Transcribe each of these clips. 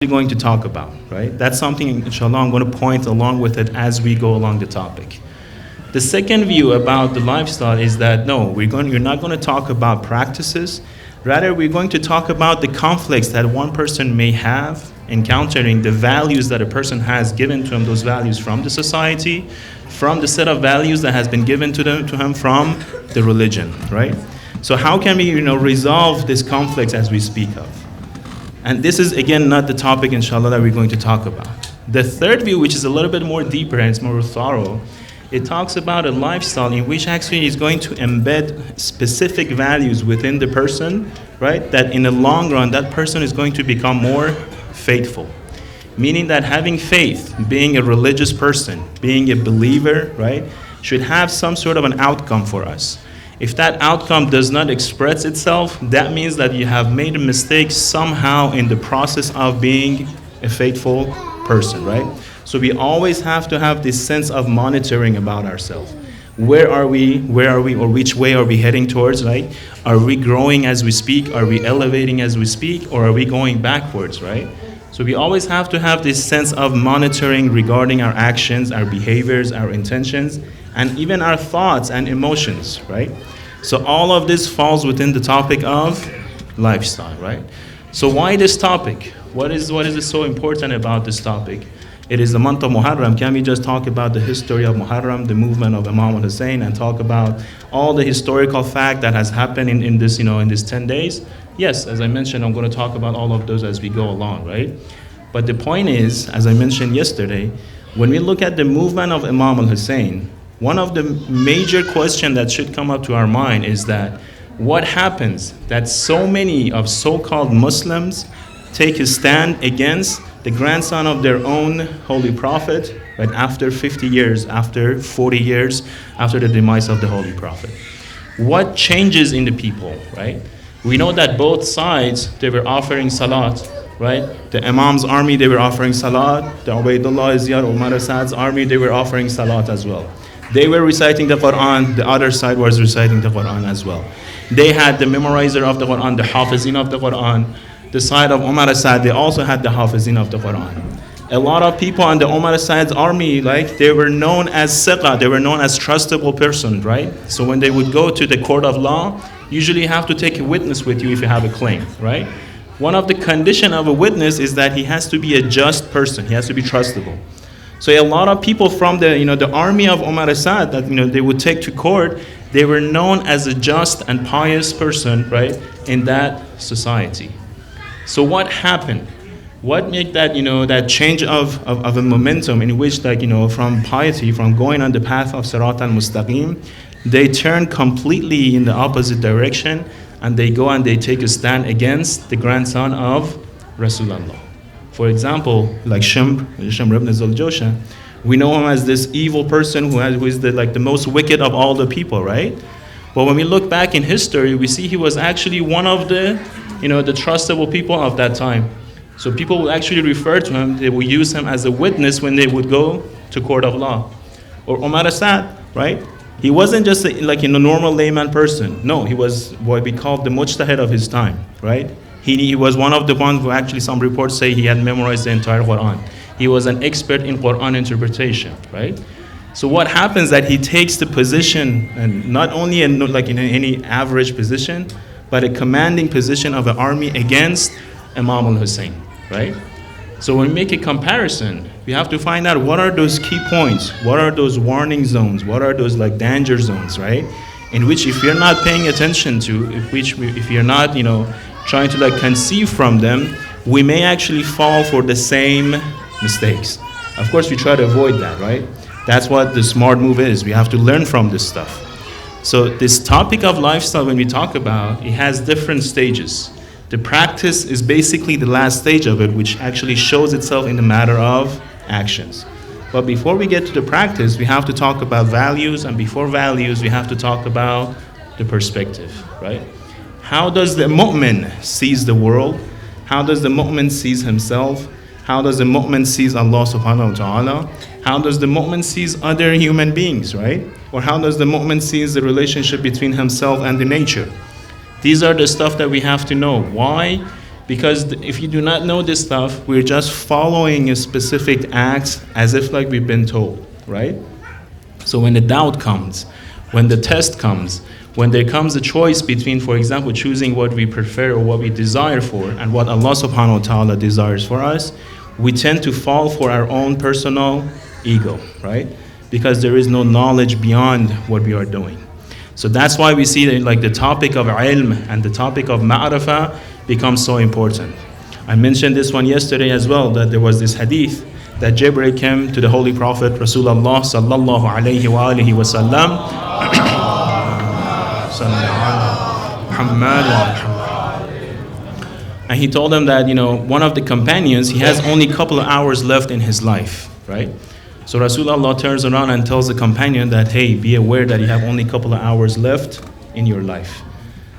going to talk about, right? That's something, inshallah, I'm going to point along with it as we go along the topic. The second view about the lifestyle is that no, you're not going to talk about practices. Rather, we're going to talk about the conflicts that one person may have encountering the values that a person has given to him, those values from the society, from the set of values that has been given to him from the religion, right? So how can we, resolve these conflicts as we speak of? And this is, again, not the topic, inshallah, that we're going to talk about. The third view, which is a little bit more deeper and it's more thorough, it talks about a lifestyle in which actually is going to embed specific values within the person, right? That in the long run, that person is going to become more faithful. Meaning that having faith, being a religious person, being a believer, right, should have some sort of an outcome for us. If that outcome does not express itself, that means that you have made a mistake somehow in the process of being a faithful person, right? So we always have to have this sense of monitoring about ourselves. Where are we, or which way are we heading towards, right? Are we growing as we speak? Are we elevating as we speak? Or are we going backwards, right? So we always have to have this sense of monitoring regarding our actions, our behaviors, our intentions, and even our thoughts and emotions, right? So all of this falls within the topic of lifestyle, right? So why this topic? What is so important about this topic? It is the month of Muharram. Can we just talk about the history of Muharram, the movement of Imam Hussein, and talk about all the historical fact that has happened in this 10 days? Yes, as I mentioned, I'm going to talk about all of those as we go along, right? But the point is, as I mentioned yesterday, when we look at the movement of Imam al-Hussein, one of the major questions that should come up to our mind is that what happens that so many of so-called Muslims take a stand against the grandson of their own holy prophet, right, after 50 years, after 40 years, after the demise of the holy prophet. What changes in the people, right? We know that both sides, they were offering salat, right? The Imam's army, they were offering salat. The Ubaidullah, Ziyad, Umar Saad's army, they were offering salat as well. They were reciting the Quran, the other side was reciting the Quran as well. They had the memorizer of the Quran, the Hafizin of the Quran. The side of Umar Saad, they also had the Hafizin of the Quran. A lot of people on the Umar Saad's army, like, they were known as Siqa, they were known as trustable person, right? So when they would go to the court of law, usually you have to take a witness with you if you have a claim, right? One of the conditions of a witness is that he has to be a just person, he has to be trustable. So a lot of people from the army of Umar Saad that they would take to court, they were known as a just and pious person, right, in that society. So what happened? What made that that change of a momentum in which from piety, from going on the path of Sirat al-Mustaqim, they turn completely in the opposite direction and they go and they take a stand against the grandson of Rasulullah. For example, like Shimr ibn Zuljoshan, we know him as this evil person who is the most wicked of all the people, right? But when we look back in history, we see he was actually one of the the trustable people of that time. So people will actually refer to him, they will use him as a witness when they would go to court of law. Or Umar Saad, right? He wasn't just a normal layman person. No, he was what we call the mujtahid of his time, right? He was one of the ones who actually, some reports say he had memorized the entire Quran. He was an expert in Quran interpretation, right? So what happens that he takes the position, and not only in any average position, but a commanding position of an army against Imam al-Hussein, right? So when we make a comparison, we have to find out what are those key points, what are those warning zones, what are those danger zones, right? In which if you're not paying attention to, if you're not, trying to conceive from them, we may actually fall for the same mistakes. Of course, we try to avoid that, right? That's what the smart move is. We have to learn from this stuff. So this topic of lifestyle, when we talk about, it has different stages. The practice is basically the last stage of it, which actually shows itself in the matter of actions. But before we get to the practice, we have to talk about values, and before values, we have to talk about the perspective, right? How does the mu'min sees the world? How does the mu'min sees himself? How does the mu'min sees Allah subhanahu wa ta'ala? How does the mu'min sees other human beings, right? Or how does the mu'min sees the relationship between himself and the nature? These are the stuff that we have to know. Why? Because if you do not know this stuff, we're just following a specific acts as if like we've been told, right? So when the doubt comes, when the test comes, when there comes a choice between, for example, choosing what we prefer or what we desire for and what Allah subhanahu wa ta'ala desires for us, we tend to fall for our own personal ego, right? Because there is no knowledge beyond what we are doing. So that's why we see that like the topic of ilm and the topic of ma'rifah becomes so important. I mentioned this one yesterday as well, that there was this hadith that Jibreel came to the Holy Prophet Rasulullah sallallahu alayhi wa alihi wa sallam and he told him that, one of the companions, he has only a couple of hours left in his life, right? So Rasulullah turns around and tells the companion that, hey, be aware that you have only a couple of hours left in your life.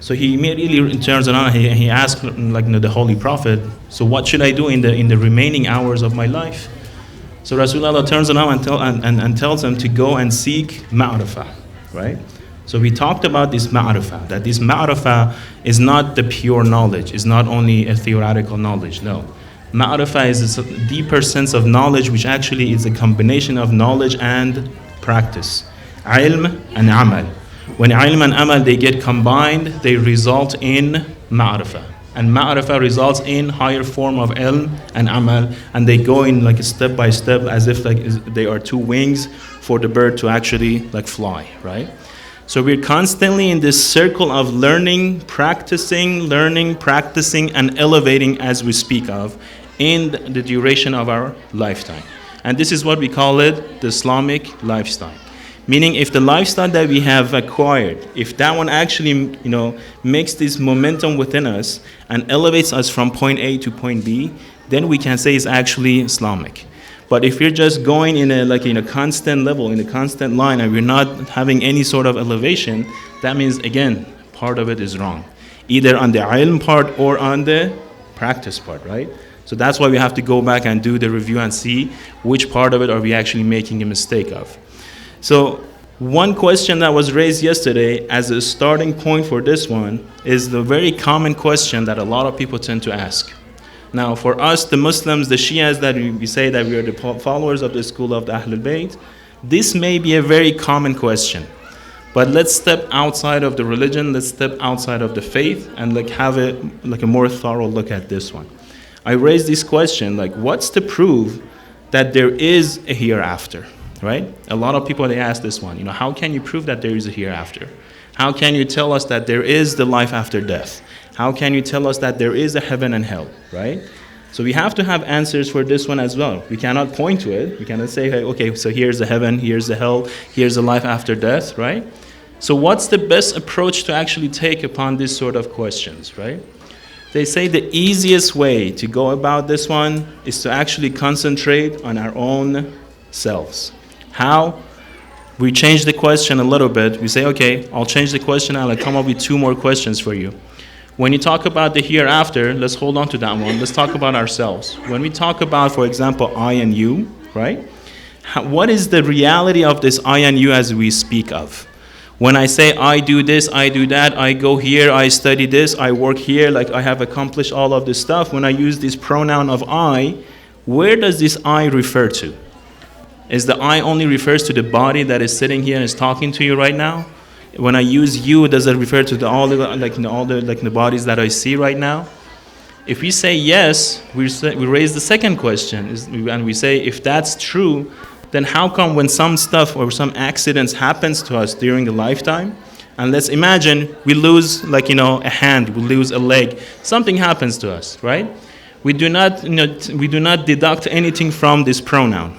So he immediately turns around and he asks the Holy Prophet, so what should I do in the remaining hours of my life? So Rasulullah turns around and tells him to go and seek ma'rifah, right? So we talked about this ma'rifah, that this ma'rifah is not the pure knowledge, is not only a theoretical knowledge, no. Ma'rifah is a deeper sense of knowledge, which actually is a combination of knowledge and practice. Ilm and amal. When ilm and amal, they get combined, they result in ma'rifah. And ma'rifah results in higher form of ilm and amal, and they go in like a step by step as if like they are two wings for the bird to actually like fly, right? So we're constantly in this circle of learning, practicing, and elevating as we speak of in the duration of our lifetime. And this is what we call it, the Islamic lifestyle. Meaning if the lifestyle that we have acquired, if that one actually, makes this momentum within us and elevates us from point A to point B, then we can say it's actually Islamic. But if you're just going in a constant level, in a constant line, and we're not having any sort of elevation, that means, again, part of it is wrong. Either on the ilm part or on the practice part, right? So that's why we have to go back and do the review and see which part of it are we actually making a mistake of. So one question that was raised yesterday as a starting point for this one is the very common question that a lot of people tend to ask. Now, for us, the Muslims, the Shias, that we say that we are the followers of the school of the Ahlul Bayt, this may be a very common question. But let's step outside of the religion, let's step outside of the faith, and have a more thorough look at this one. I raised this question, what's the proof that there is a hereafter, right? A lot of people, they ask this one, how can you prove that there is a hereafter? How can you tell us that there is the life after death? How can you tell us that there is a heaven and hell, right? So we have to have answers for this one as well. We cannot point to it. We cannot say, hey, okay, so here's the heaven, here's the hell, here's the life after death, right? So what's the best approach to actually take upon this sort of questions, right? They say the easiest way to go about this one is to actually concentrate on our own selves. How? We change the question a little bit. We say, okay, I'll change the question and I'll come up with two more questions for you. When you talk about the hereafter, let's hold on to that one. Let's talk about ourselves. When we talk about, for example, I and you, right? What is the reality of this I and you as we speak of? When I say I do this, I do that, I go here, I study this, I work here, I have accomplished all of this stuff, when I use this pronoun of I, where does this I refer to? Is the I only refers to the body that is sitting here and is talking to you right now? When I use you, does it refer to all the bodies that I see right now? If we say yes, we raise the second question, and we say if that's true, then how come when some stuff or some accidents happens to us during the lifetime, and let's imagine we lose a hand, we lose a leg, something happens to us, right? We do not deduct anything from this pronoun.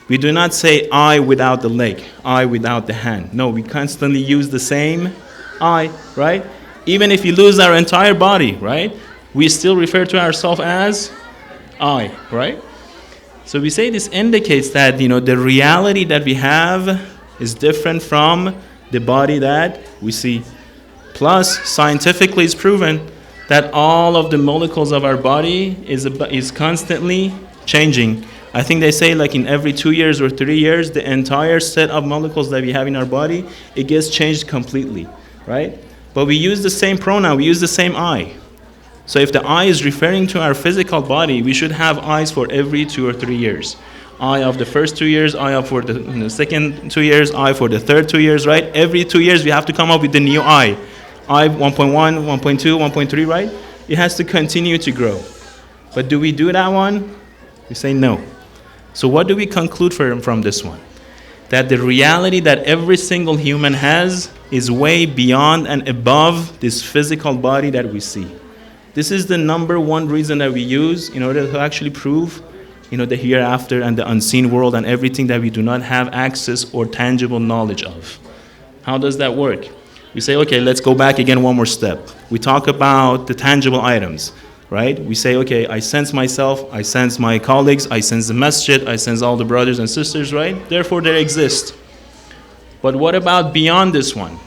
We do not say I without the leg, I without the hand. No, we constantly use the same I, right? Even if we lose our entire body, right? We still refer to ourselves as I, right? So we say this indicates that, the reality that we have is different from the body that we see. Plus, scientifically it's proven that all of the molecules of our body is constantly changing. I think they say in every 2 years or 3 years, the entire set of molecules that we have in our body, it gets changed completely, right? But we use the same pronoun, we use the same I. So if the eye is referring to our physical body, we should have eyes for every 2 or 3 years. Eye of the first 2 years, eye of for the second 2 years, eye for the third 2 years, right? Every 2 years we have to come up with the new eye. Eye 1.1, 1.2, 1.3, right? It has to continue to grow. But do we do that one? We say no. So what do we conclude from this one? That the reality that every single human has is way beyond and above this physical body that we see. This is the number one reason that we use in order to actually prove, the hereafter and the unseen world and everything that we do not have access or tangible knowledge of. How does that work? We say, okay, let's go back again one more step. We talk about the tangible items, right? We say, okay, I sense myself, I sense my colleagues, I sense the masjid, I sense all the brothers and sisters, right? Therefore, they exist. But what about beyond this one?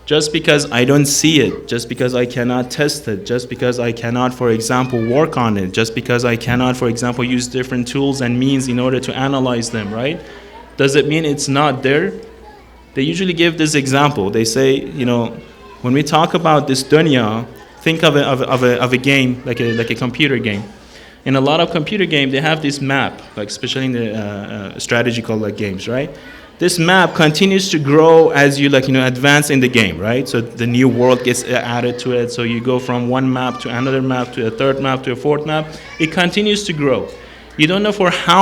Just because I don't see it, just because I cannot test it, just because I cannot, for example, work on it, just because I cannot, for example, use different tools and means in order to analyze them, right? Does it mean it's not there? They usually give this example. They say, when we talk about this dunya, think of a game, like a computer game. In a lot of computer games, they have this map, like especially in the strategical games, right? This map continues to grow as you advance in the game, right? So the new world gets added to it. So you go from one map to another map to a third map to a fourth map. It continues to grow. You don't know for how